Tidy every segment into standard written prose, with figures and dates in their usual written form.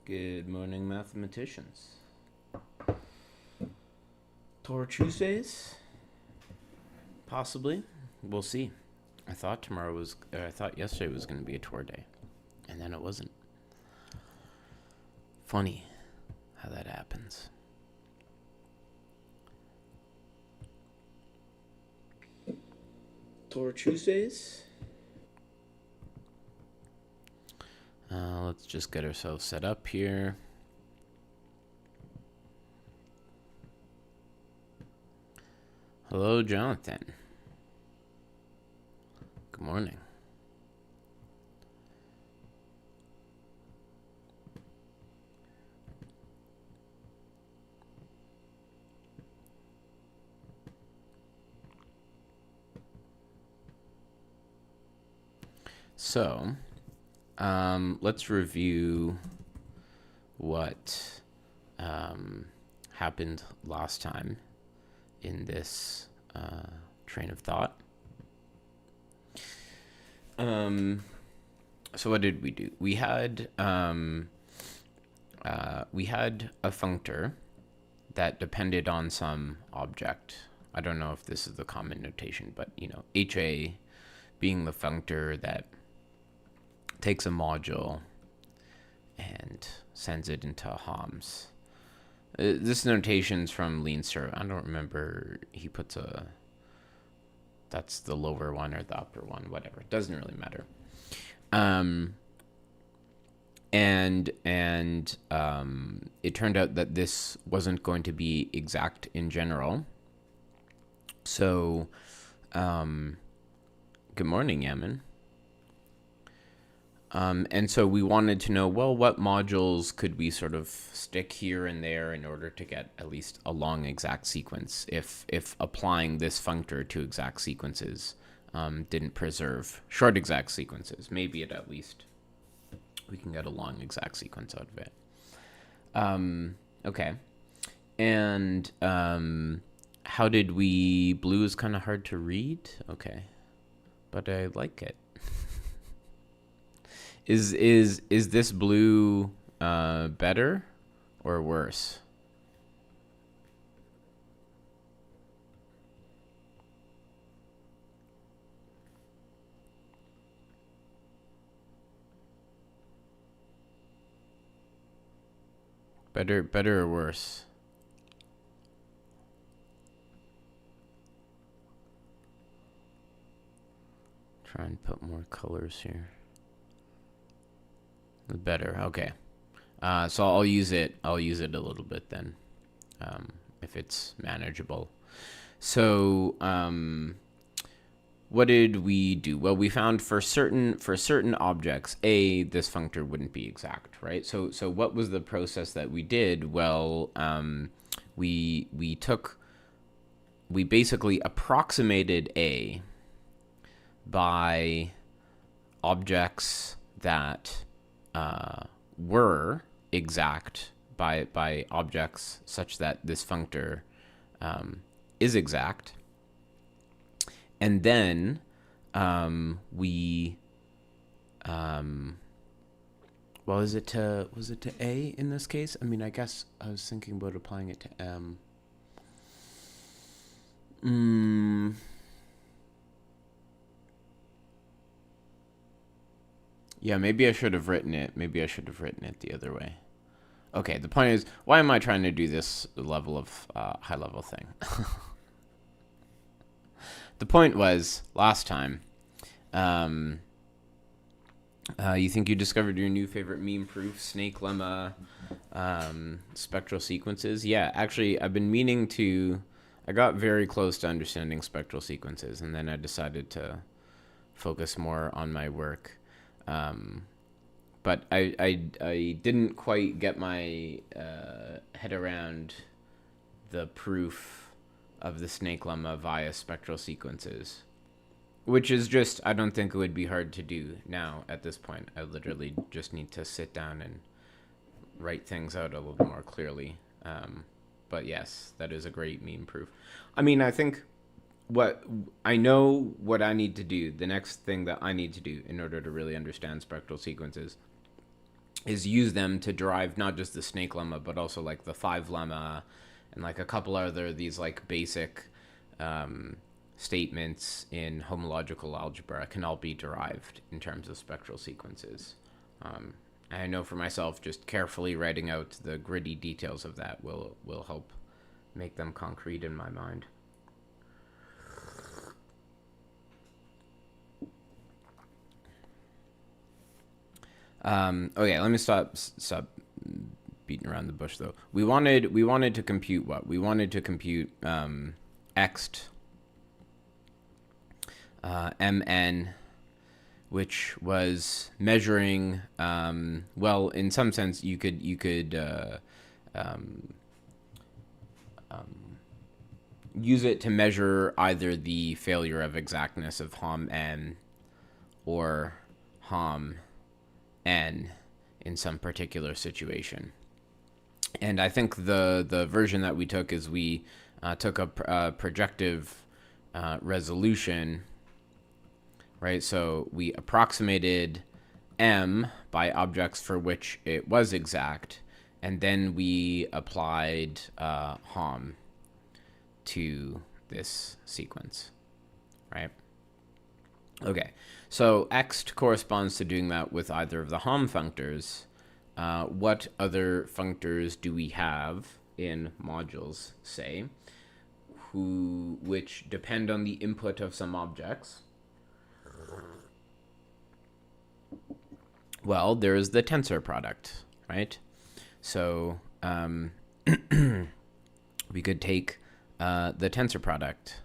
Good morning, mathematicians. Tour Tuesdays? Possibly. We'll see. I thought yesterday was going to be a tour day, and then it wasn't. Funny how that happens. Tour Tuesdays? Let's just get ourselves set up here. Hello, Jonathan. Good morning. So, let's review what happened last time in this train of thought. So what did we do? We had a functor that depended on some object. I don't know if this is the common notation, but HA being the functor that takes a module and sends it into HOMS. This notation's from Leanster. I don't remember. He puts that's the lower one or the upper one, whatever. It doesn't really matter. It turned out that this wasn't going to be exact in general. So, good morning, Yaman. And so we wanted to know, well, what modules could we sort of stick here and there in order to get at least a long exact sequence if applying this functor to exact sequences didn't preserve short exact sequences. Maybe at least we can get a long exact sequence out of it. Okay. And how did we... Blue is kind of hard to read. Okay. But I like it. Is this blue better or worse? Better or worse? Try and put more colors here. Better. Okay. So I'll use it a little bit then, if it's manageable. So what did we do? Well, we found for certain objects, this functor wouldn't be exact, right? So what was the process that we did? Well, we basically approximated A by objects that were exact by objects such that this functor is exact, and then we was it to A in this case? I mean, I guess I was thinking about applying it to M. Yeah, maybe I should have written it the other way. Okay, the point is, why am I trying to do this level of high level thing? The point was, last time, you think you discovered your new favorite meme proof, snake lemma, spectral sequences? Yeah, actually, I've been meaning to... I got very close to understanding spectral sequences, and then I decided to focus more on my work. But I didn't quite get my head around the proof of the snake lemma via spectral sequences, which is just, I don't think it would be hard to do now at this point. I literally just need to sit down and write things out a little more clearly. But yes, that is a great meme proof. I mean, I think what I know what I need to do, the next thing that I need to do in order to really understand spectral sequences is use them to derive not just the snake lemma, but also like the 5 lemma and like a couple other these like basic statements in homological algebra can all be derived in terms of spectral sequences. I know for myself, just carefully writing out the gritty details of that will help make them concrete in my mind. Okay, let me stop beating around the bush though. We wanted to compute what? We wanted to compute ext mn, which was measuring. Well, in some sense, you could use it to measure either the failure of exactness of hom n or hom n in some particular situation. And I think the version that we took is we took a projective resolution, right? So we approximated m by objects for which it was exact, and then we applied hom to this sequence, right? Okay, so ext corresponds to doing that with either of the hom functors. What other functors do we have in modules, say, which depend on the input of some objects? Well, there is the tensor product, right? So we could take the tensor product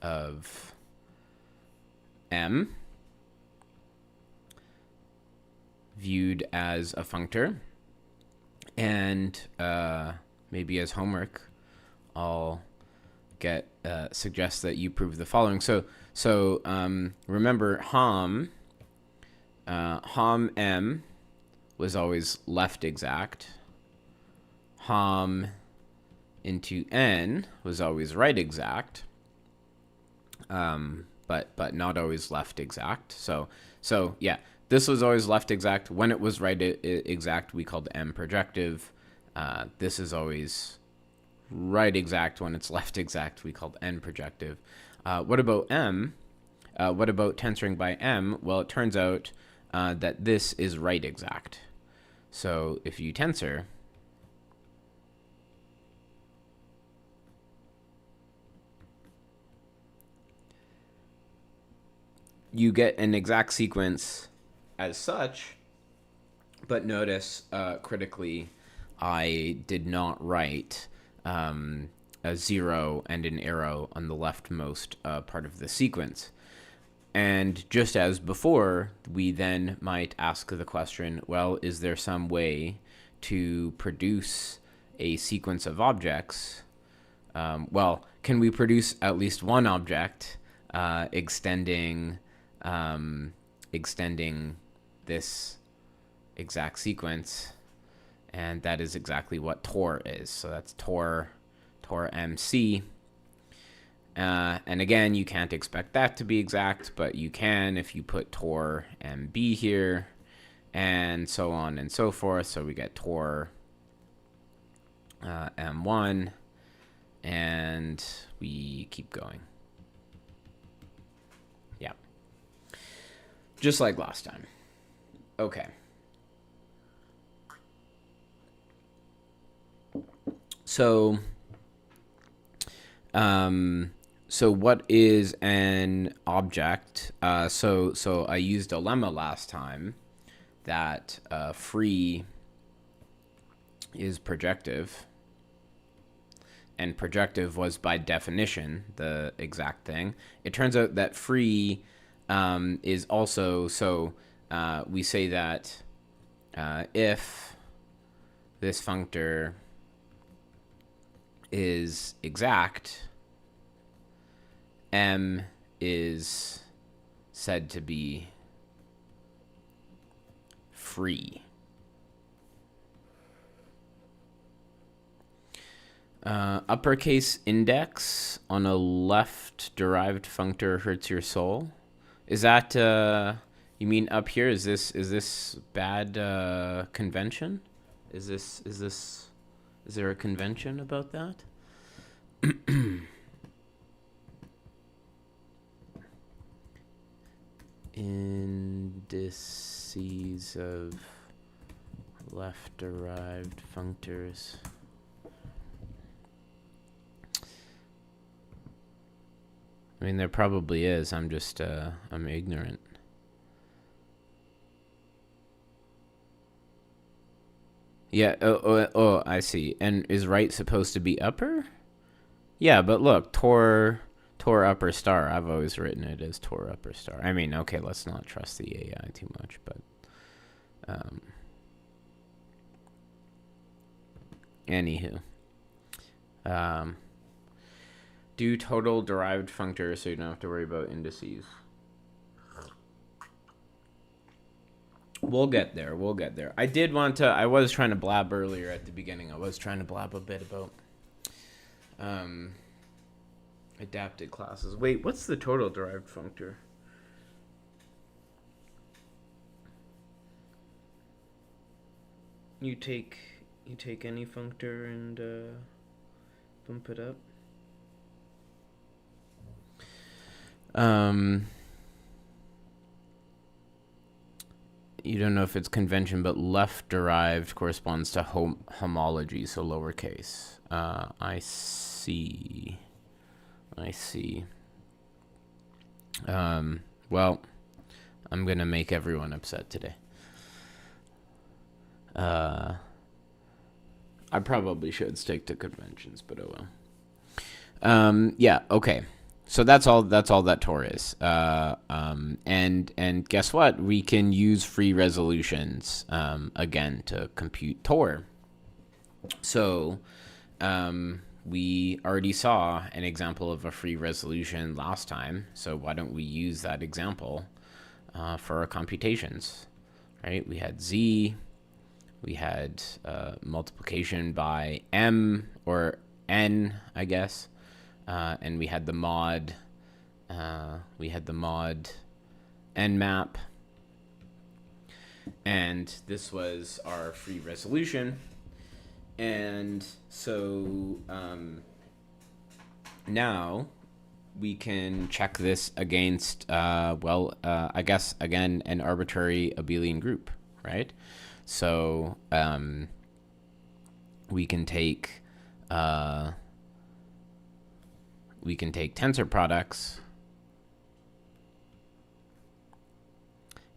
of m viewed as a functor, and maybe as homework, I'll suggest that you prove the following. So remember, hom m was always left exact. Hom into n was always right exact, but not always left exact. So yeah, this was always left exact. When it was right exact, we called m projective. This is always right exact. When it's left exact, we called n projective. What about m? What about tensoring by m? Well, it turns out that this is right exact. So if you tensor, you get an exact sequence as such, but notice critically, I did not write a 0 and an arrow on the leftmost part of the sequence. And just as before, we then might ask the question, well, is there some way to produce a sequence of objects? Well, can we produce at least one object extending this exact sequence? And that is exactly what tor is. So that's tor MC. And again, you can't expect that to be exact, but you can if you put tor MB here, and so on and so forth. So we get tor M1, and we keep going. Yeah. Just like last time. Okay. So what is an object? So I used a lemma last time that free is projective, and projective was by definition the exact thing. It turns out that free is also, so we say that if this functor is exact, m is said to be free. Uppercase index on a left derived functor hurts your soul. Is that You mean up here? Is this bad convention? Is there a convention about that? Indices of left-derived functors. I mean, there probably is. I'm just, I'm ignorant. Yeah, I see. And is right supposed to be upper? Yeah, but look, Tor upper star. I've always written it as Tor upper star. I mean, okay, let's not trust the AI too much, but anywho. Do total derived functors so you don't have to worry about indices. We'll get there. We'll get there. I was trying to blab earlier at the beginning. I was trying to blab a bit about adapted classes. Wait, what's the total derived functor? You take any functor and bump it up. You don't know if it's convention, but left derived corresponds to homology, so lowercase. I see. Well, I'm gonna make everyone upset today. I probably should stick to conventions, but oh well. Yeah, okay. So that's all that Tor is. And guess what? We can use free resolutions again to compute Tor. So we already saw an example of a free resolution last time. So why don't we use that example for our computations? Right? We had Z. We had multiplication by M or N, I guess. And we had the mod nmap, and this was our free resolution. And so now we can check this against I guess again an arbitrary abelian group, right? So we can take tensor products,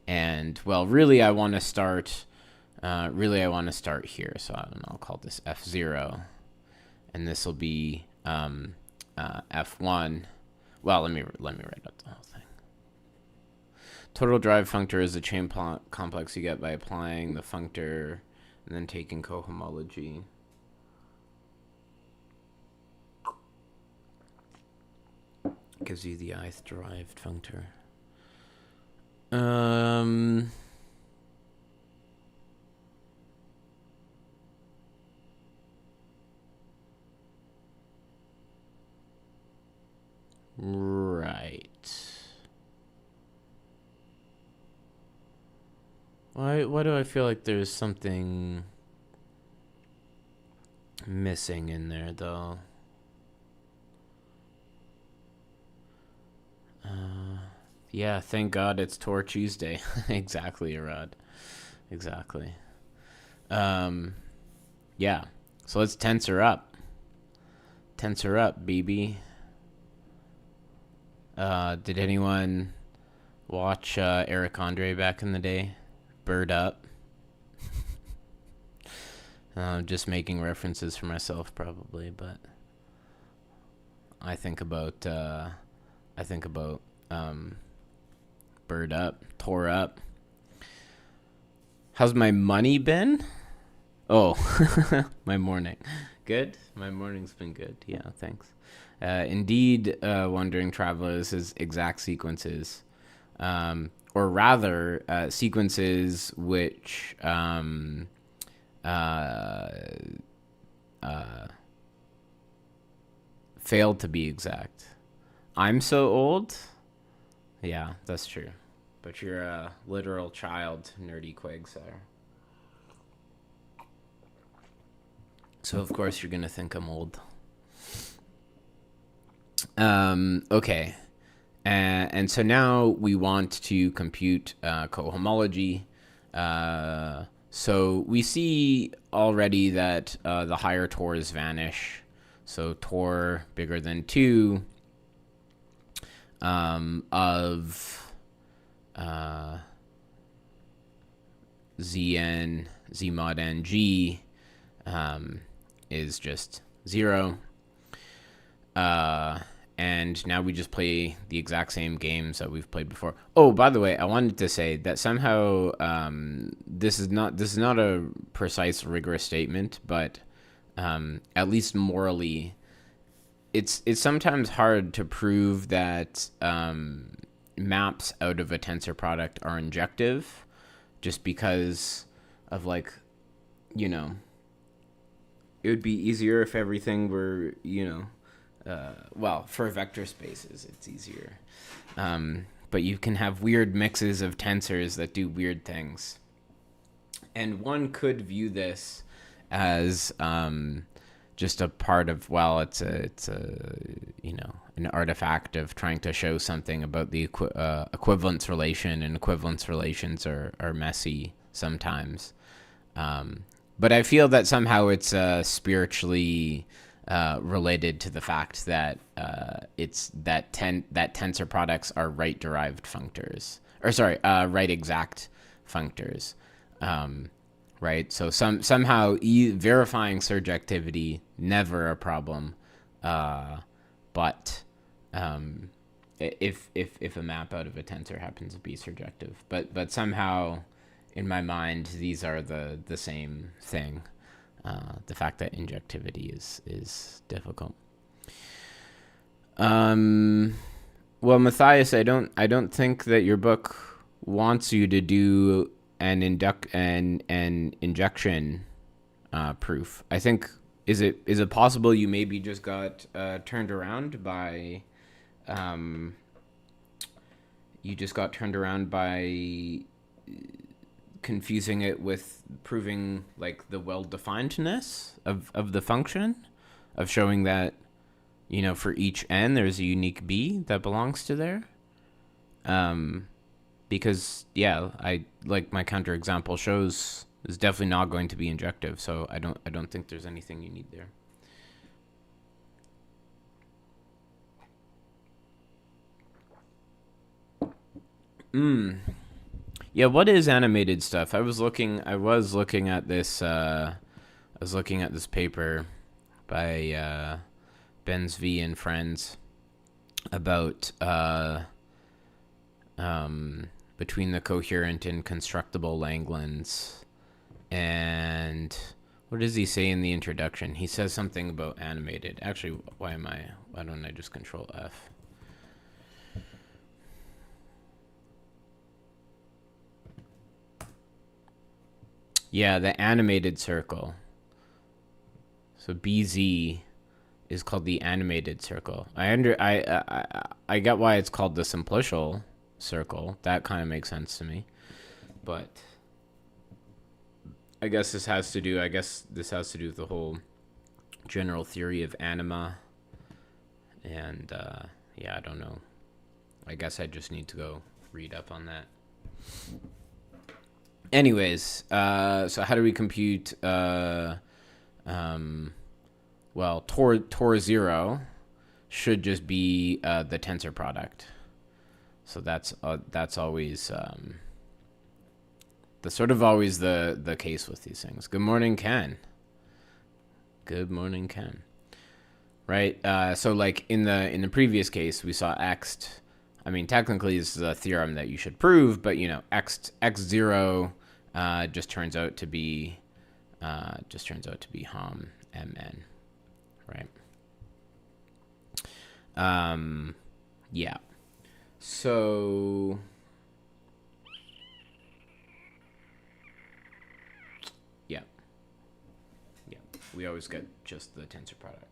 and well, really I want to start here. So I don't know, I'll call this F0, and this will be F1. Well, let me write out the whole thing. Total derived functor is the chain complex you get by applying the functor and then taking cohomology. Gives you the ith derived functor. Right. Why do I feel like there's something missing in there though? Yeah, thank God it's Tor Tuesday. Exactly, Arad. Exactly. Yeah. So let's tensor up. Tensor up, baby. Did anyone watch Eric Andre back in the day? Bird Up. Just making references for myself probably, but I think about Bird Up, Tore Up. How's my money been? Oh, my morning. Good? My morning's been good. Yeah, thanks. Indeed, Wandering Travelers is exact sequences. Or rather, sequences which failed to be exact. I'm so old? Yeah, that's true. but you're a literal child, nerdy Quagsire. So of course you're gonna think I'm old. Okay. And so now we want to compute cohomology. So we see already that the higher tors vanish. So tor bigger than 2 of Zn, Z mod Ng is just 0. And now we just play the exact same games that we've played before. Oh, by the way, I wanted to say that somehow this is not a precise, rigorous statement, but at least morally, it's sometimes hard to prove that maps out of a tensor product are injective, just because of it would be easier if everything were for vector spaces, it's easier. But you can have weird mixes of tensors that do weird things. And one could view this as just a part of, it's an artifact of trying to show something about the equivalence relation, and equivalence relations are messy sometimes. But I feel that somehow it's spiritually related to the fact that it's that tensor products are right derived functors, right exact functors, right? So somehow verifying surjectivity never a problem, but if a map out of a tensor happens to be surjective, but somehow in my mind these are the same thing. The fact that injectivity is difficult. Well, Matthias, I don't think that your book wants you to do an injection proof. I think is it possible you maybe just got turned around by confusing it with proving the well-definedness of the function, of showing that for each n there's a unique b that belongs to there, because I my counterexample shows is definitely not going to be injective, so I don't think there's anything you need there. Yeah, what is animated stuff? I was looking at this paper by Benz V and friends about between the coherent and constructible Langlands. And what does he say in the introduction? He says something about animated. Actually, why don't I just control F? Yeah, the animated circle. So BZ is called the animated circle. I get why it's called the simplicial circle. That kind of makes sense to me. But I guess this has to do with the whole general theory of anima. And I don't know. I guess I just need to go read up on that. Anyways, so how do we compute tor 0 should just be the tensor product. So that's always always the case with these things. Good morning, Ken. Good morning, Ken. Right? So in the previous case, we saw X. I mean, technically, this is a theorem that you should prove, but X0 just turns out to be Hom Mn, right? Yeah. So yeah, we always get just the tensor product.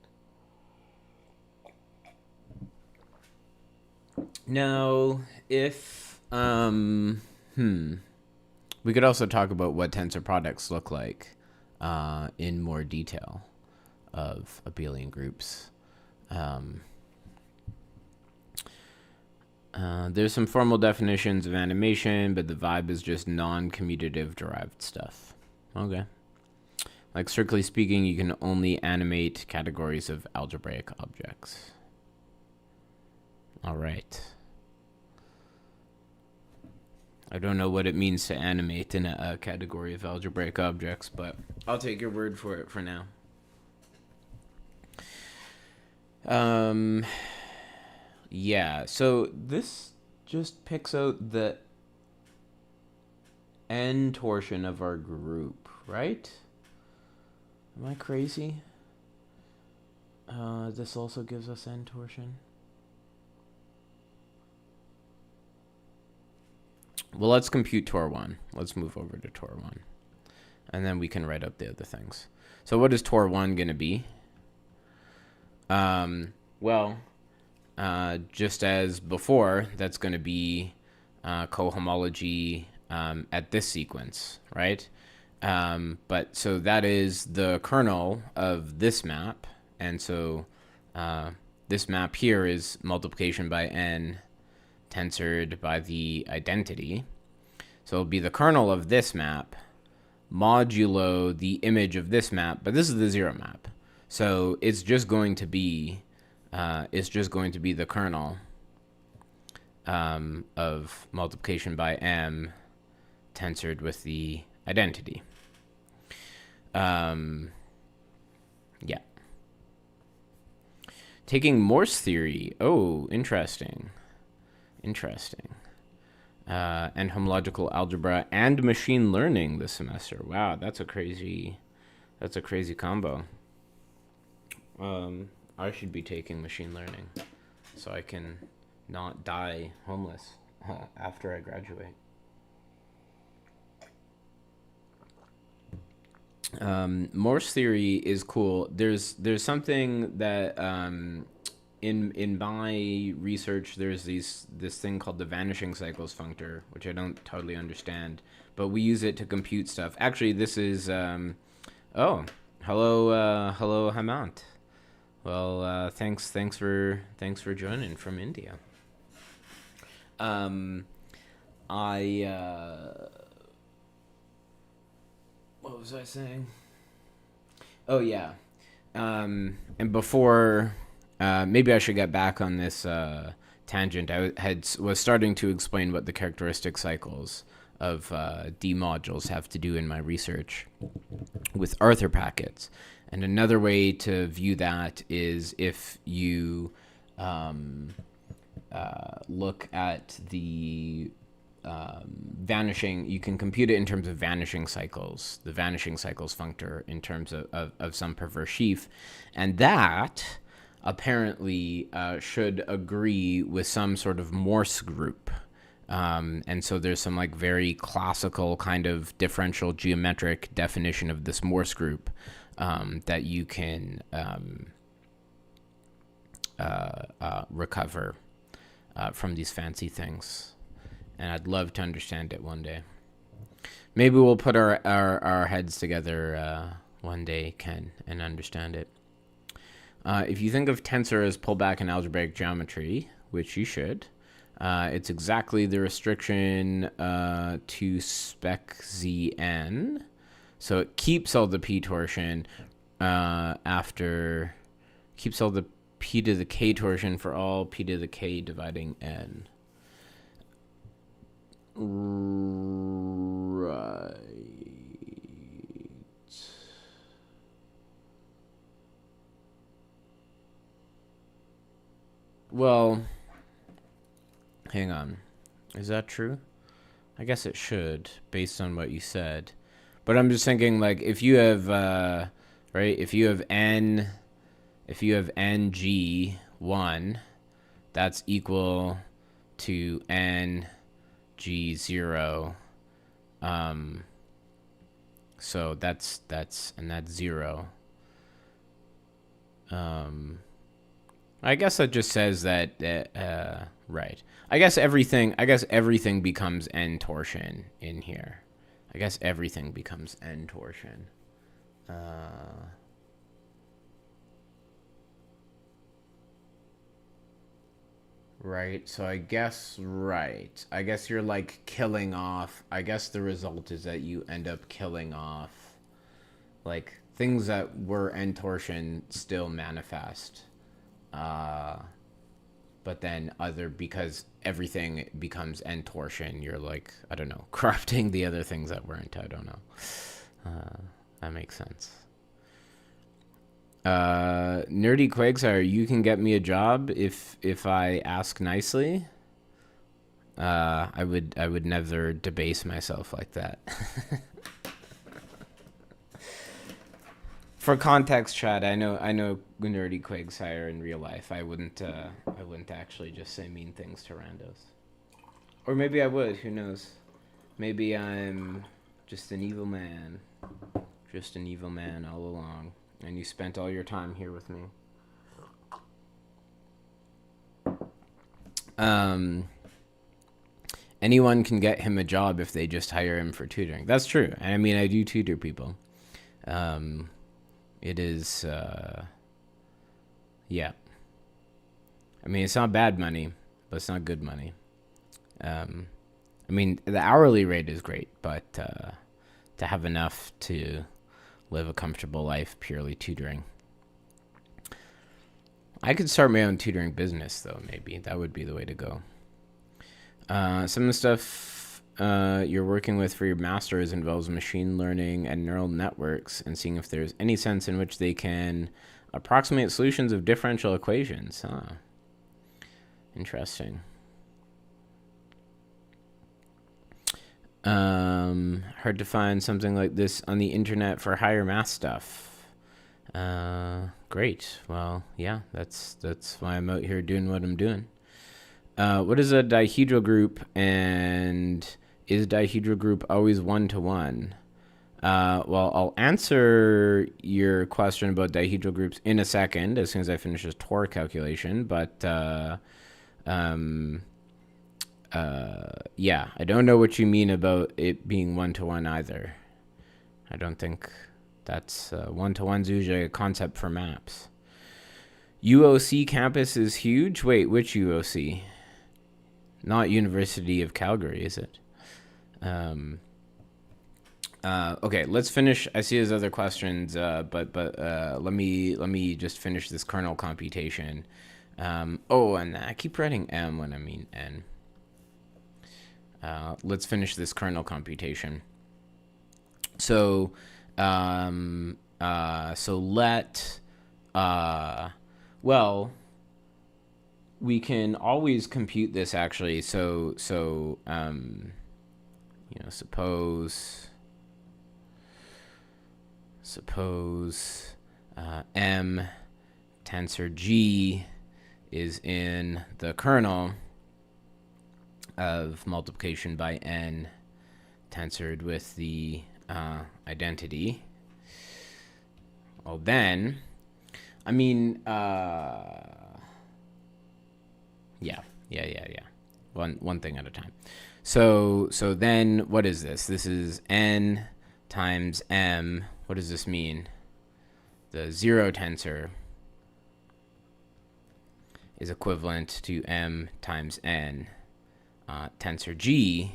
Now, if Um, hmm. We could also talk about what tensor products look like in more detail of abelian groups. Um, there's some formal definitions of animation, but the vibe is just non-commutative derived stuff. Okay. Like, strictly speaking, you can only animate categories of algebraic objects. All right. I don't know what it means to animate in a category of algebraic objects, but I'll take your word for it for now. Yeah, so this just picks out the n torsion of our group, right? Am I crazy? This also gives us n torsion. Well, let's compute tor1. Let's move over to tor1. And then we can write out the other things. So what is tor1 going to be? Well, just as before, that's going to be cohomology at this sequence, right? But so that is the kernel of this map. And so this map here is multiplication by n tensored by the identity. So it'll be the kernel of this map modulo the image of this map, but this is the zero map. So it's just going to be the kernel of multiplication by m tensored with the identity. Yeah. Taking Morse theory. Oh, interesting. And homological algebra and machine learning this semester. Wow, that's a crazy combo. I should be taking machine learning so I can not die homeless after I graduate. Morse theory is cool. There's something that in my research, there's this thing called the vanishing cycles functor, which I don't totally understand, but we use it to compute stuff. Actually, this is hello Hemant. Well, thanks for joining from India. What was I saying? Oh yeah. And before, maybe I should get back on this tangent. I was starting to explain what the characteristic cycles of D modules have to do in my research with Arthur packets. And another way to view that is if you look at the vanishing, you can compute it in terms of vanishing cycles, the vanishing cycles functor in terms of some perverse sheaf. And that apparently should agree with some sort of Morse group. And so there's some like very classical kind of differential geometric definition of this Morse group that you can recover from these fancy things. And I'd love to understand it one day. Maybe we'll put our heads together one day, Ken, and understand it. If you think of tensor as pullback in algebraic geometry, which you should, it's exactly the restriction to spec Zn. So it keeps all the p torsion keeps all the p to the k torsion for all p to the k dividing n. Right. Well, hang on. Is that true? I guess it should, based on what you said. But I'm just thinking, like, if you have, right, if you have ng1, that's equal to ng0. So that's 0. I guess that just says that, Right. I guess everything becomes n torsion in here. I guess everything becomes n torsion. Right. So I guess right. I guess you're like killing off. I guess the result is that you end up killing off like things that were n torsion still manifest. Uh but then other because everything becomes n torsion, you're like, I don't know, corrupting the other things that weren't. I don't know. That makes sense. Nerdy Quagsire, you can get me a job if I ask nicely. I would never debase myself like that. For context, Chad, I know Nerdy Quagsire in real life. I wouldn't actually just say mean things to randos. Or maybe I would. Who knows? Maybe I'm just an evil man. Just an evil man all along. And you spent all your time here with me. Anyone can get him a job if they just hire him for tutoring. That's true. And I mean, I do tutor people. It is, yeah. I mean, it's not bad money, but it's not good money. I mean, the hourly rate is great, but to have enough to live a comfortable life purely tutoring. I could start my own tutoring business, though, maybe. That would be the way to go. Some of the stuff you're working with for your master's involves machine learning and neural networks and seeing if there's any sense in which they can approximate solutions of differential equations. Huh. Interesting. Hard to find something like this on the internet for higher math stuff. Great. Well, yeah, that's why I'm out here doing what I'm doing. What is a dihedral group, and is dihedral group always one-to-one? Well, I'll answer your question about dihedral groups in a second, as soon as I finish this Tor calculation, but yeah, I don't know what you mean about it being one-to-one either. I don't think that's one-to-one's usually a concept for maps. UOC campus is huge? Wait, which UOC? Not University of Calgary, is it? Okay, let's finish. I see there's other questions, but let me just finish this kernel computation. Oh, and I keep writing M when I mean N. Let's finish this kernel computation. So, well, we can always compute this actually. So, suppose M tensor G is in the kernel of multiplication by N tensored with the identity. Well, then, I mean, yeah. One thing at a time. So then what is this? This is N times M. What does this mean? The zero tensor is equivalent to M times N tensor G,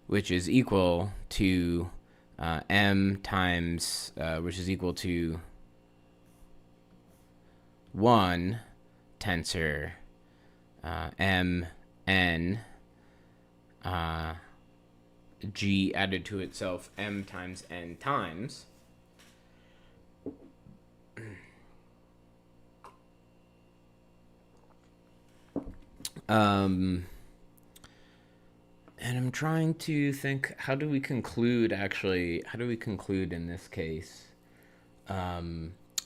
which is equal to M times, which is equal to 1 tensor M N G added to itself M times N times and I'm trying to think, how do we conclude in this case? I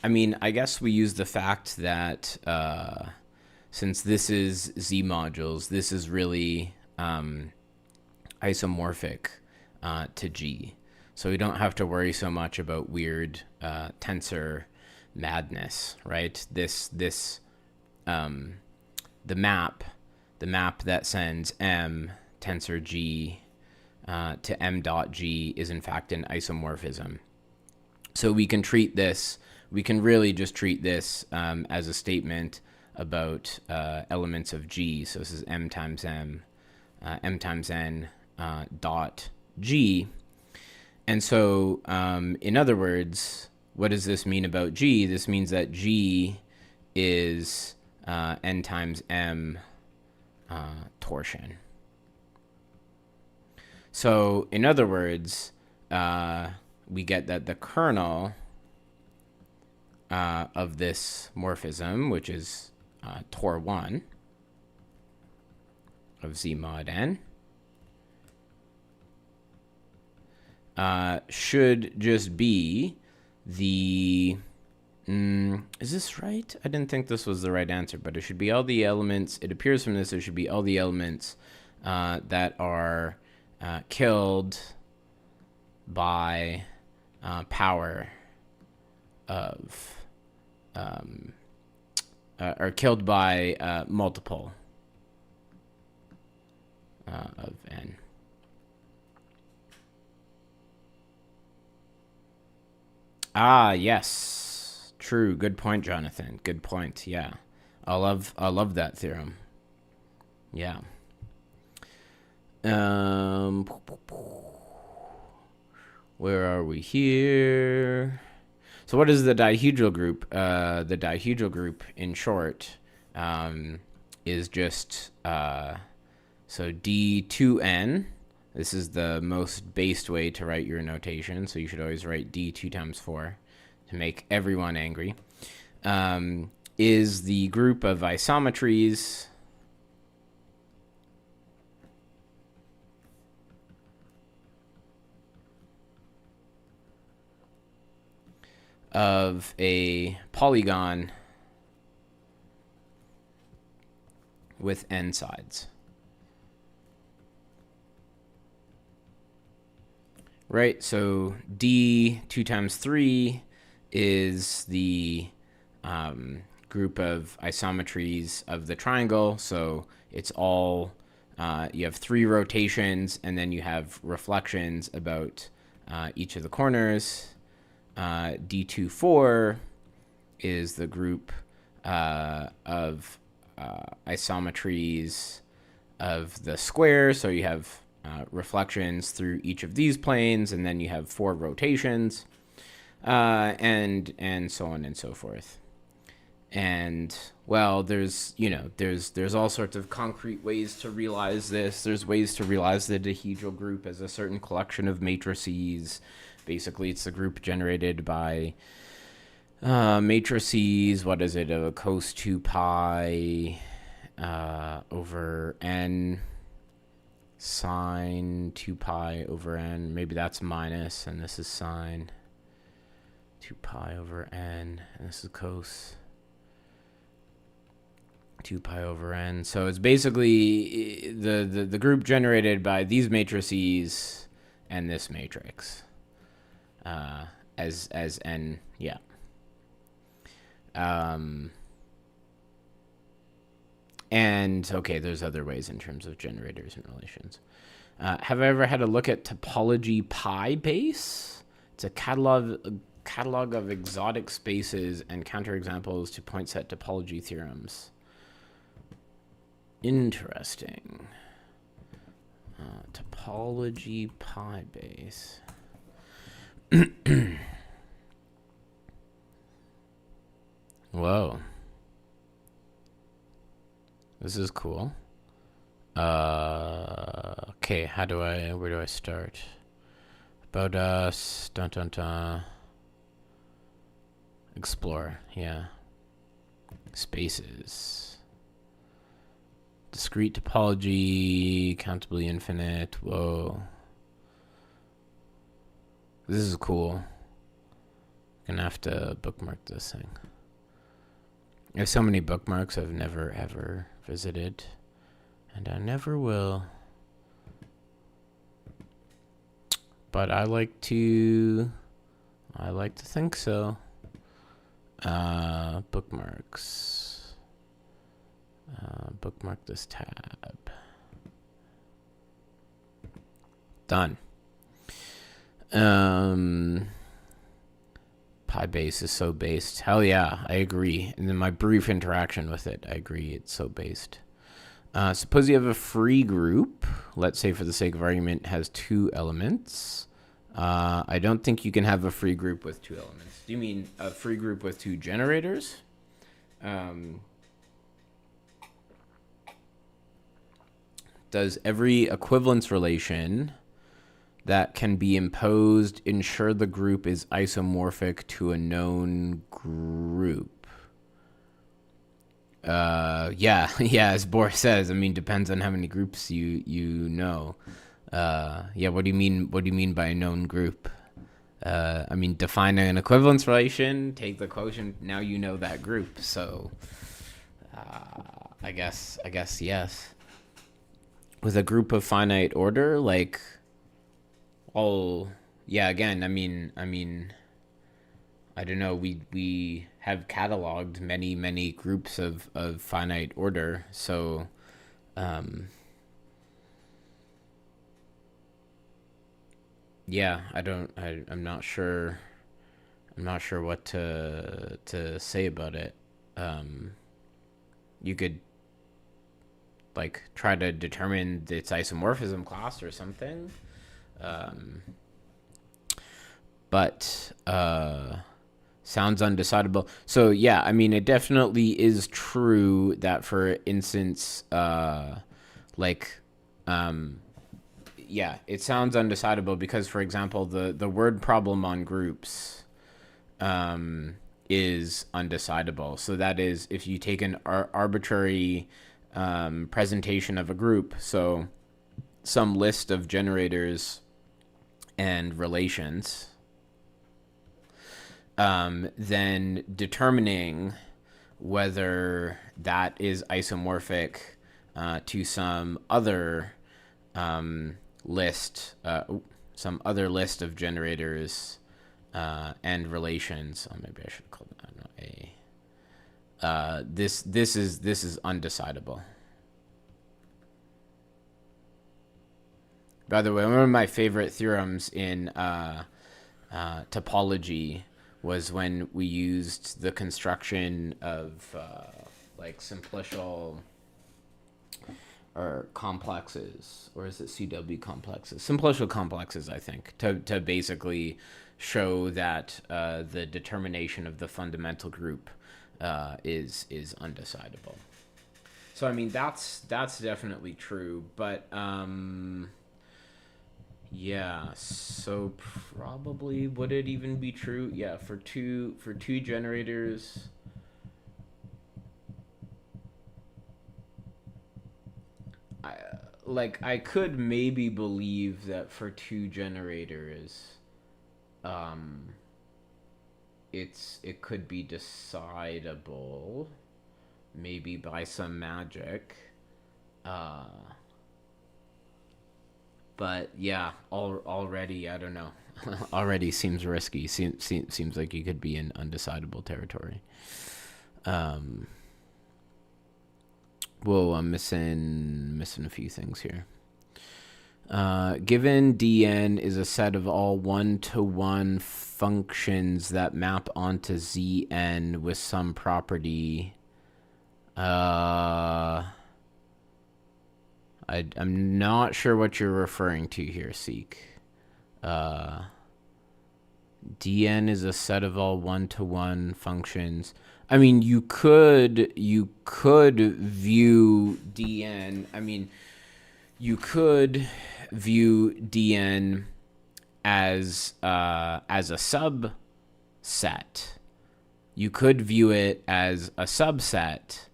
mean, I guess we use the fact that since this is Z modules, this is really isomorphic to G. So we don't have to worry so much about weird tensor madness, right? The the map that sends M tensor G to M dot G is in fact an isomorphism. So we can treat this, we can really just treat this as a statement about elements of G. So this is M times M times N dot G. And so in other words, what does this mean about G? This means that G is N times M torsion. So in other words, we get that the kernel of this morphism, which is tor 1 of Z mod N, should just be the, is this right? I didn't think this was the right answer, but it should be all the elements, it appears from this, it should be all the elements that are killed by power of, are killed by multiple of N. Ah, yes. True. Good point, Jonathan. Good point. Yeah. I love that theorem. Yeah. Where are we here? So what is the dihedral group? The dihedral group, in short, is just, so D2N. This is the most based way to write your notation, so you should always write D2 times 4 to make everyone angry, is the group of isometries of a polygon with n sides. Right, so D 2 times 3 is the group of isometries of the triangle. So it's all, you have 3 rotations, and then you have reflections about each of the corners. D2 4 is the group of isometries of the square. So you have reflections through each of these planes, and then you have 4 rotations, and so on and so forth. And well, there's all sorts of concrete ways to realize this. There's ways to realize the dihedral group as a certain collection of matrices. Basically, it's the group generated by matrices. What is it? A cos 2 pi over n sine 2 pi over n. Maybe that's minus, and this is sine 2 pi over n, and this is cos 2 pi over n. So it's basically the group generated by these matrices and this matrix as n, yeah. And okay, there's other ways in terms of generators and relations. Have I ever had a look at topology pi base? It's a catalog of exotic spaces and counterexamples to point set topology theorems. Interesting. Topology pi base. Whoa. This is cool. Okay, where do I start? About us, dun dun dun. Explore, yeah. Spaces. Discrete topology, countably infinite, whoa. This is cool. Gonna have to bookmark this thing. I have so many bookmarks I've never ever visited, and I never will. But I like to think so. Bookmarks. Bookmark this tab. Done. Pi base is so based. Hell yeah, I agree. And in my brief interaction with it, I agree it's so based. Suppose you have a free group. Let's say for the sake of argument has 2 elements. I don't think you can have a free group with 2 elements. Do you mean a free group with 2 generators? Does every equivalence relation that can be imposed ensure the group is isomorphic to a known group? Yeah, as Boris says, I mean, depends on how many groups you know. Yeah, what do you mean by a known group? I mean, define an equivalence relation, take the quotient, now you know that group. So, I guess yes. With a group of finite order, like, yeah, again, I mean, I don't know. We have cataloged many groups of finite order, so yeah, I'm not sure. I'm not sure what to say about it. You could like try to determine its isomorphism class or something. But sounds undecidable. So yeah, I mean, it definitely is true that, for instance, yeah, it sounds undecidable because, for example, the word problem on groups is undecidable. So that is, if you take an arbitrary presentation of a group, so some list of generators and relations, then determining whether that is isomorphic to some other list, some other list of generators and relations. Oh, maybe I should call that a. This is undecidable. By the way, one of my favorite theorems in topology was when we used the construction of like simplicial or complexes, or is it CW complexes? Simplicial complexes, I think, to basically show that the determination of the fundamental group is undecidable. So I mean, that's definitely true, but yeah, so probably would it even be true? Yeah, for two generators. I could maybe believe that for 2 generators, it could be decidable, maybe by some magic. But yeah, already I don't know. Already seems risky. Seems like you could be in undecidable territory. Whoa, I'm missing a few things here. Given Dn is a set of all one-to-one functions that map onto Zn with some property. I'm not sure what you're referring to here, Seek. Dn is a set of all one-to-one functions. I mean, you could view Dn. I mean, you could view Dn as a subset. You could view it as a subset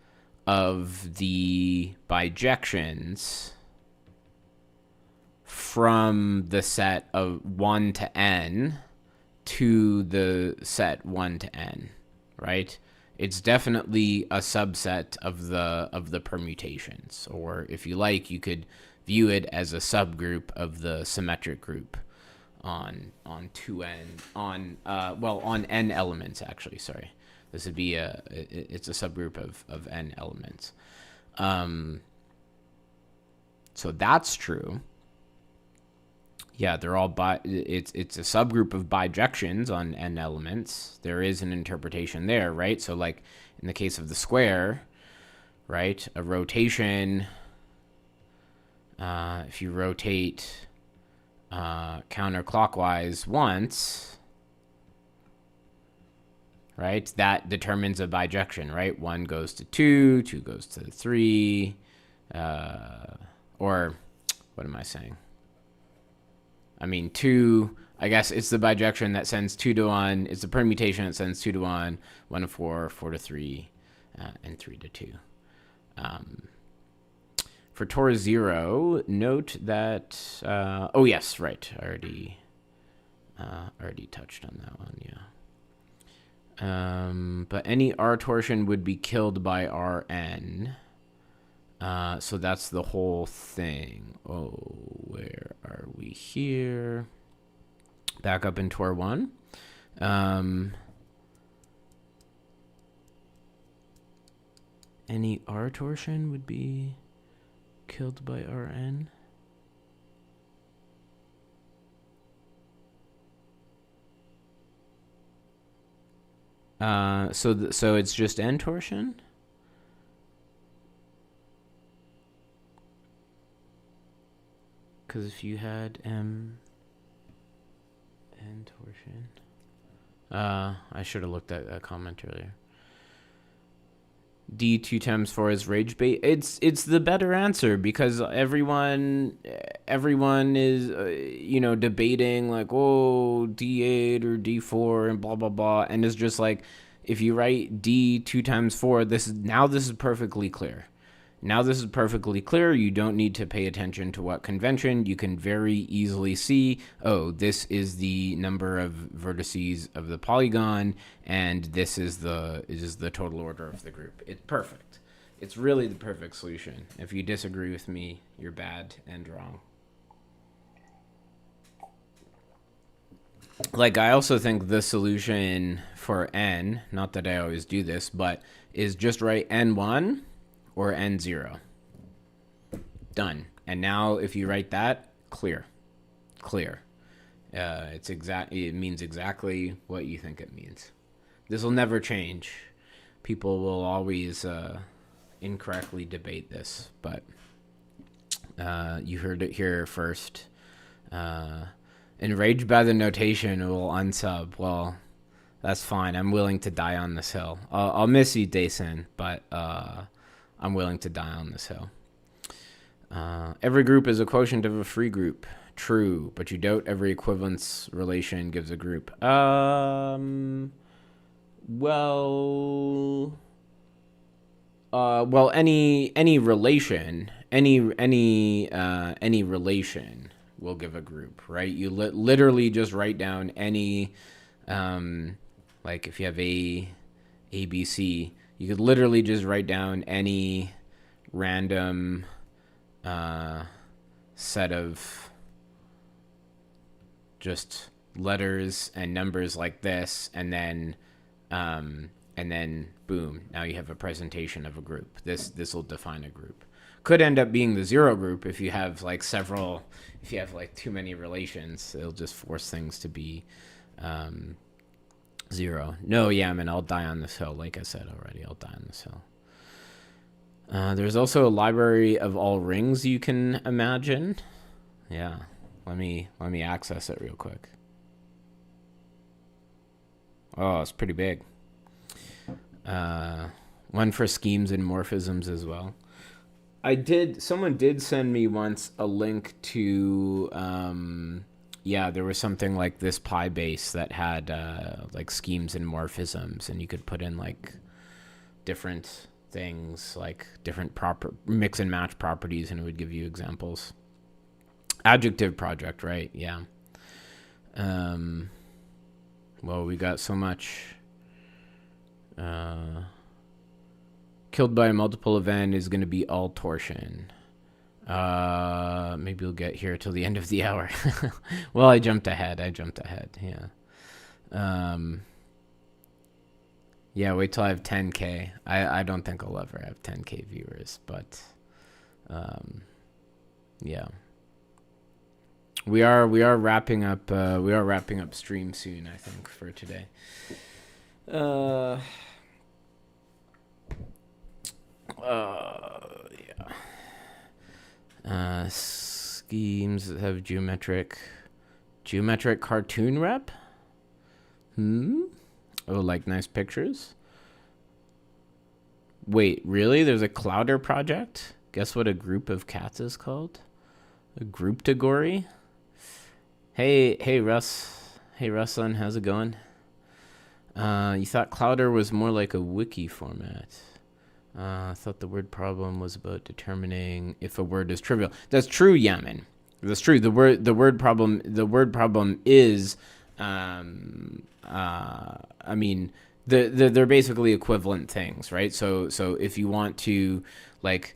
of the bijections from the set of 1 to n to the set 1 to n, right? It's definitely a subset of the permutations, or if you like, you could view it as a subgroup of the symmetric group on 2n on n elements, actually. Sorry, this would be it's a subgroup of n elements. So that's true. Yeah, they're all it's a subgroup of bijections on n elements. There is an interpretation there, right? So like in the case of the square, right? A rotation, if you rotate counterclockwise once, right? That determines a bijection, right? 1 goes to 2, 2 goes to 3, or what am I saying? I mean, 2, I guess it's the bijection that sends 2 to 1. It's the permutation that sends 2 to 1, 1 to 4, 4 to 3, and 3 to 2. For Torah 0, note that, oh yes, right. I already touched on that one, yeah. But any R torsion would be killed by Rn. So that's the whole thing. Oh, where are we here? Back up in Tor 1. Any R torsion would be killed by Rn. So it's just N torsion? Because if you had M N torsion, I should have looked at that comment earlier. D 2 times 4 is rage bait. It's the better answer because everyone is debating like, oh, D8 or D4 and blah blah blah, and it's just like if you write D 2 times 4, this is perfectly clear. Now this is perfectly clear. You don't need to pay attention to what convention. You can very easily see, oh, this is the number of vertices of the polygon, and this is the total order of the group. It's perfect. It's really the perfect solution. If you disagree with me, you're bad and wrong. Like, I also think the solution for n, not that I always do this, but is just write n1 or n0. Done. And now if you write that, clear. It means exactly what you think it means. This will never change. People will always incorrectly debate this, but you heard it here first. Enraged by the notation will unsub. Well, that's fine. I'm willing to die on this hill. I'll miss you, Dason, but I'm willing to die on this hill. Every group is a quotient of a free group. True, but you doubt every equivalence relation gives a group. Well, any relation, any relation will give a group, right? You literally just write down any, like if you have A, B, C, you could literally just write down any random set of just letters and numbers like this, and then boom, now you have a presentation of a group. This will define a group. Could end up being the zero group if you have like too many relations. It'll just force things to be zero. No, yeah, man, I'll die on this hill. Like I said already, I'll die on this hill. There's also a library of all rings you can imagine. Yeah, let me access it real quick. Oh, it's pretty big. One for schemes and morphisms as well. Someone did send me once a link to, there was something like this pi base that had like schemes and morphisms, and you could put in like different things, like different proper mix and match properties, and it would give you examples. Adjective project, right? Yeah. Well, we got so much. Killed by a multiple of n is going to be all torsion. Maybe we'll get here till the end of the hour. Well, I jumped ahead. Yeah. Yeah, wait till I have 10K. I don't think I'll ever have 10K viewers, but um, yeah. We are wrapping up stream soon, I think, for today. Uh yeah. Schemes that have geometric cartoon rep? Oh, like nice pictures? Wait, really? There's a Clouder project? Guess what a group of cats is called? A grouptagory? Hey, Russ. Hey, Ruslan, how's it going? You thought Clouder was more like a wiki format. I thought the word problem was about determining if a word is trivial. That's true, Yamin. That's true. The word problem is, I mean, they're basically equivalent things, right? So if you want to, like,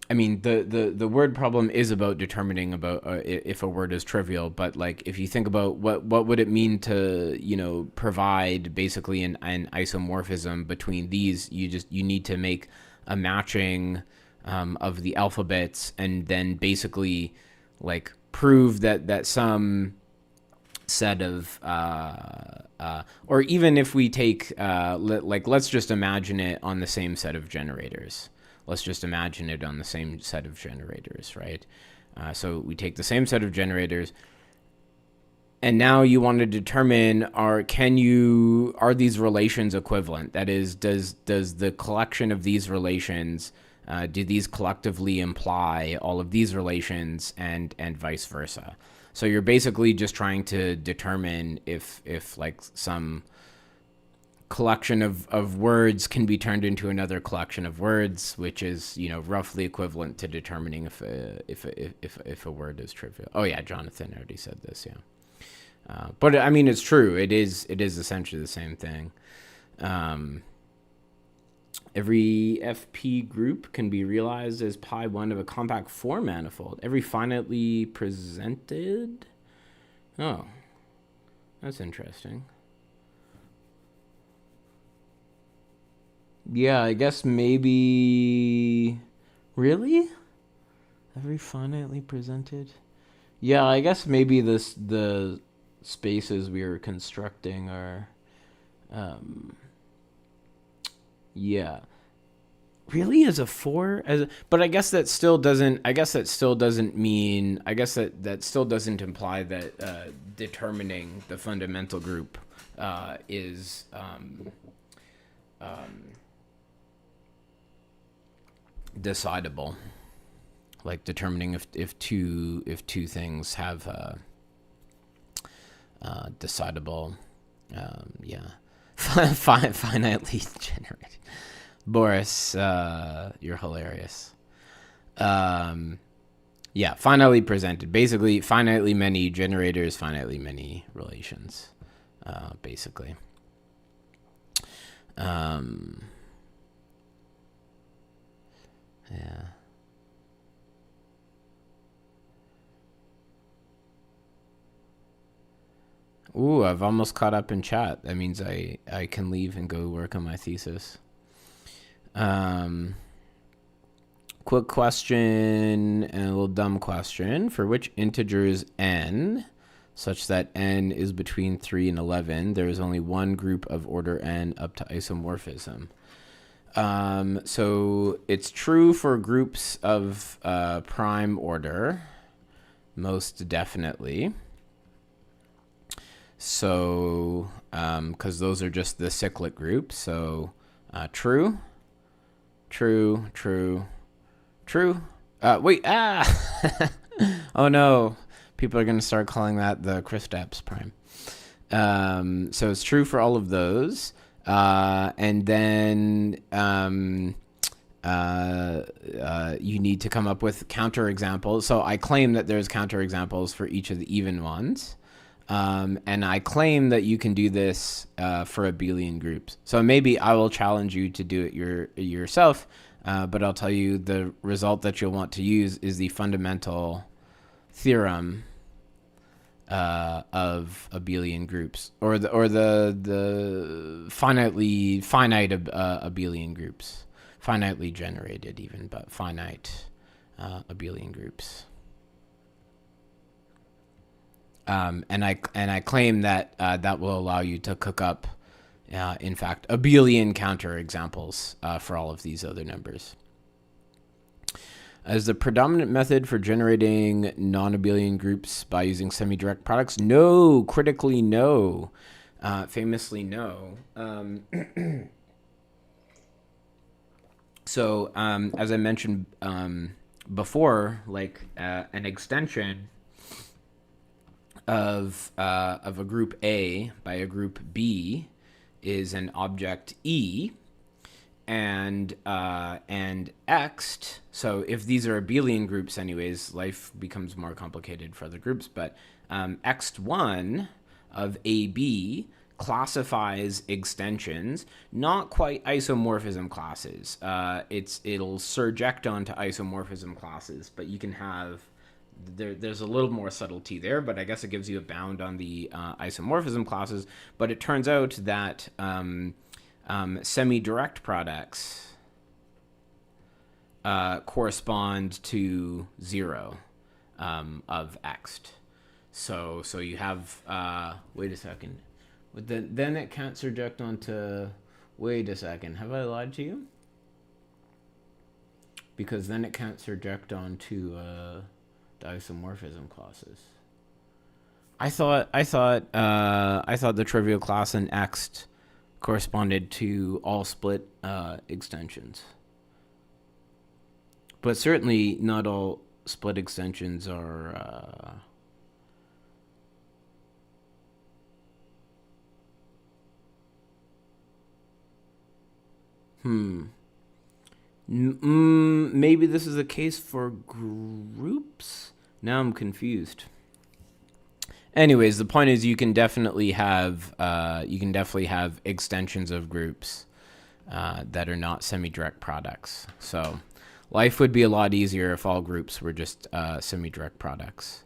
I mean, the word problem is about determining about if a word is trivial, but like if you think about what would it mean to provide basically an isomorphism between these, you need to make a matching of the alphabets and then basically like prove that some set of or even if we take let's just imagine it on the same set of generators. Let's just imagine it on the same set of generators, right? So we take the same set of generators, and now you want to determine are these relations equivalent? That is, does the collection of these relations do these collectively imply all of these relations and vice versa? So you're basically just trying to determine if like some collection of words can be turned into another collection of words, which is roughly equivalent to determining if a word is trivial. Oh yeah, Jonathan already said this. Yeah, but I mean it's true. It is essentially the same thing. Every FP group can be realized as pi1 of a compact 4 manifold. Every finitely presented. Oh, that's interesting. Yeah, I guess maybe. Really? Every finitely presented? Yeah, I guess maybe the spaces we were constructing are. Yeah. Really, as a 4? But I guess that still doesn't. I guess that still doesn't mean. I guess that still doesn't imply that determining the fundamental group is. Decidable, like determining if two things have decidable, yeah, finitely generated. Boris, you're hilarious. Yeah, finitely presented. Basically, finitely many generators, finitely many relations. Basically. Yeah. Ooh, I've almost caught up in chat. That means I can leave and go work on my thesis. Quick question and a little dumb question. For which integers n, such that n is between 3 and 11, there is only one group of order n up to isomorphism? So it's true for groups of prime order, most definitely. So, because those are just the cyclic groups. So, true. Wait, oh no. People are going to start calling that the Kristaps prime. So it's true for all of those. And then you need to come up with counterexamples. So I claim that there's counterexamples for each of the even ones. And I claim that you can do this for abelian groups. So maybe I will challenge you to do it yourself, but I'll tell you the result that you'll want to use is the fundamental theorem of abelian groups, or the finite abelian groups, finitely generated even, but finite abelian groups. And I claim that that will allow you to cook up, in fact, abelian counterexamples for all of these other numbers. As the predominant method for generating non-abelian groups by using semi-direct products? No, critically no. Famously no. So as I mentioned before, like an extension of a group A by a group B is an object E, and X. So if these are abelian groups anyways, life becomes more complicated for other groups, but X1 of AB classifies extensions, not quite isomorphism classes. It'll surject onto isomorphism classes, but you can have there's a little more subtlety there, but I guess it gives you a bound on the isomorphism classes. But it turns out that semi-direct products correspond to 0 of X. So you have, wait a second. Then it can't surject onto, wait a second, have I lied to you? Because then it can't surject onto the isomorphism classes. I thought the trivial class in X corresponded to all split extensions. But certainly not all split extensions are... maybe this is the case for groups? Now I'm confused. Anyways, the point is you can definitely have extensions of groups that are not semi-direct products. So life would be a lot easier if all groups were just semi-direct products.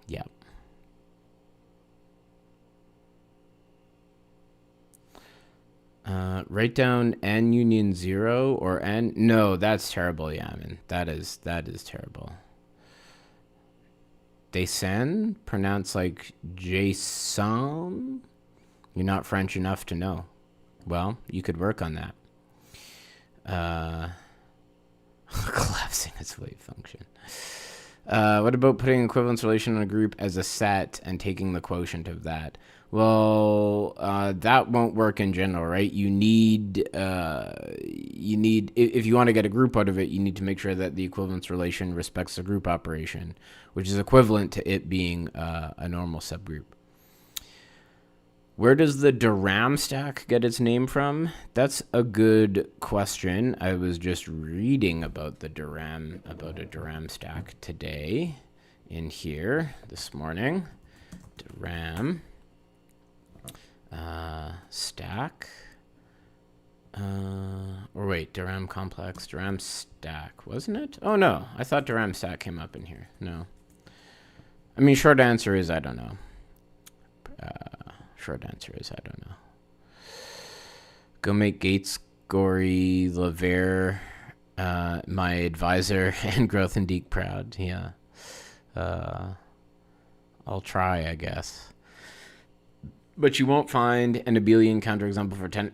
Yeah. Write down n union 0 or n. No, that's terrible, Yaman. That is terrible. Descend, pronounced like Jason. You're not French enough to know. Well, you could work on that. Collapsing its wave function. What about putting equivalence relation on a group as a set and taking the quotient of that? Well, that won't work in general, right? You need, if you want to get a group out of it, you need to make sure that the equivalence relation respects the group operation, which is equivalent to it being a normal subgroup. Where does the Durham stack get its name from? That's a good question. I was just reading about a Durham stack today in here this morning. Durham stack. Or wait, Durham complex, Durham stack, wasn't it? Oh no, I thought Durham stack came up in here. No. I mean, short answer is I don't know. Short answer is I don't know. Go make Gates, Gorey, Levere, my advisor, and Growth and Deek proud. Yeah. I'll try, I guess. But you won't find an abelian counterexample for 10.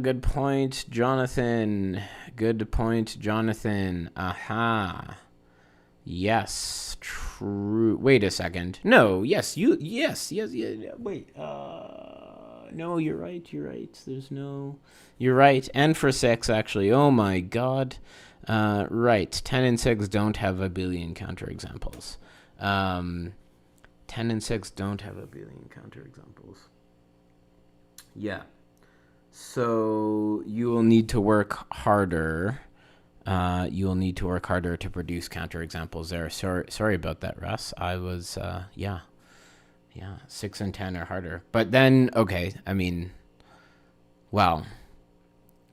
Good point, Jonathan. Good point, Jonathan. Aha. Yes, true. Wait a second. No, yes, yes. Wait, no, you're right. There's no, you're right. And for 6, actually. Oh my God. Right. 10 and 6 don't have abelian counterexamples. 10 and 6 don't have abelian counterexamples. Yeah. So you will need to work harder. You will need to work harder to produce counterexamples there. Sorry about that, Russ. I was, yeah, 6 and 10 are harder. But then, okay, I mean, well,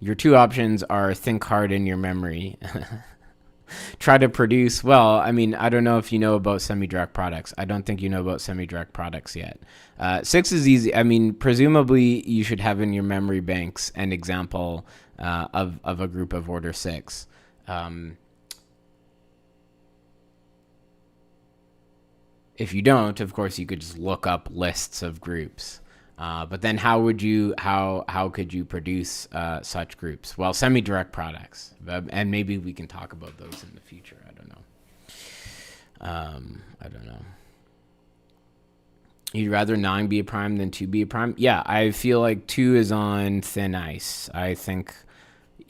your two options are think hard in your memory try to produce. Well, I mean, I don't know if you know about semi-direct products. I don't think you know about semi-direct products yet. 6 is easy. I mean, presumably you should have in your memory banks an example of a group of order 6. If you don't, of course, you could just look up lists of groups. But then how could you produce such groups? Well, semi-direct products, and maybe we can talk about those in the future. I don't know. I don't know. You'd rather 9 be a prime than 2 be a prime? Yeah, I feel like 2 is on thin ice. I think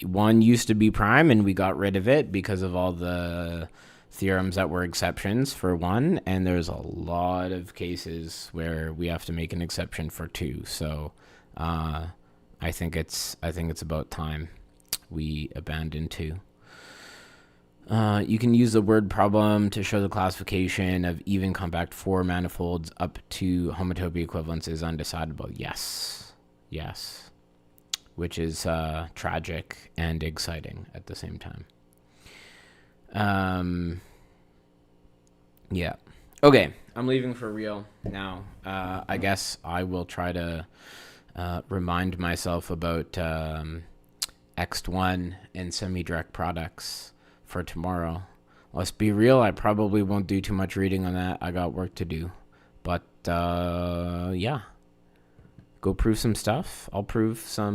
1 used to be prime and we got rid of it because of all the theorems that were exceptions for 1, and there's a lot of cases where we have to make an exception for 2. So I think it's about time we abandon 2. You can use the word problem to show the classification of even compact 4 manifolds up to homotopy equivalence is undecidable. Yes. Which is tragic and exciting at the same time. Yeah. Okay, I'm leaving for real now. I guess I will try to remind myself about X1 and semi-direct products for tomorrow. Let's be real, I probably won't do too much reading on that. I got work to do. But yeah. Go prove some stuff. I'll prove some